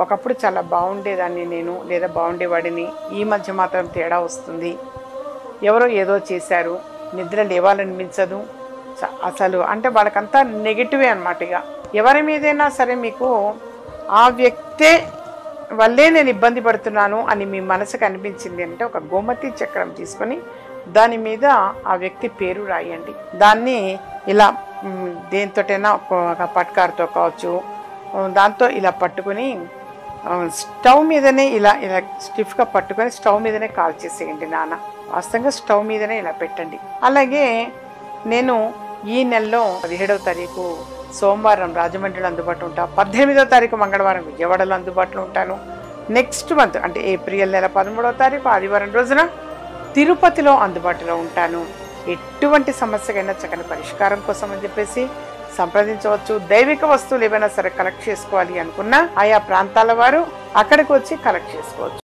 ఒకప్పుడు చాలా బాగుండేదాన్ని నేను, లేదా బాగుండేవాడిని, ఈ మధ్య మాత్రం తేడా వస్తుంది, ఎవరో ఏదో చేశారు, నిద్ర లేవాలనిపించదు, అసలు అంటే వాళ్ళకంతా నెగిటివే అనమాట. ఇక ఎవరి మీదైనా సరే మీకు ఆ వ్యక్తే వల్లే నేను ఇబ్బంది పడుతున్నాను అని మీ మనసుకు అనిపించింది అంటే ఒక గోమతి చక్రం తీసుకొని దాని మీద ఆ వ్యక్తి పేరు రాయండి. దాన్ని ఇలా దేనితోటైనా ఒక పట్కారుతో కావచ్చు, దాంతో ఇలా పట్టుకుని స్టవ్ మీదనే ఇలా ఇలా స్టిఫ్గా పట్టుకొని స్టవ్ మీదనే కాల్ చేసేయండి నాన్న. వాస్తవంగా స్టవ్ మీదనే ఇలా పెట్టండి. అలాగే నేను ఈ నెలలో 17వ తారీఖు సోమవారం రాజమండ్రిలో అందుబాటులో ఉంటాను, 18వ తారీఖు మంగళవారం విజయవాడలో అందుబాటులో ఉంటాను. నెక్స్ట్ మంత్ అంటే ఏప్రిల్ నెల 13వ తారీఖు ఆదివారం రోజున తిరుపతిలో అందుబాటులో ఉంటాను. ఎటువంటి సమస్యకైనా చక్కని పరిష్కారం కోసం అని చెప్పేసి సంప్రదించవచ్చు. దైవిక వస్తువులు ఏవైనా సరే కలెక్ట్ చేసుకోవాలి అనుకున్నా ఆయా ప్రాంతాల వారు అక్కడికి వచ్చి కలెక్ట్ చేసుకోవచ్చు.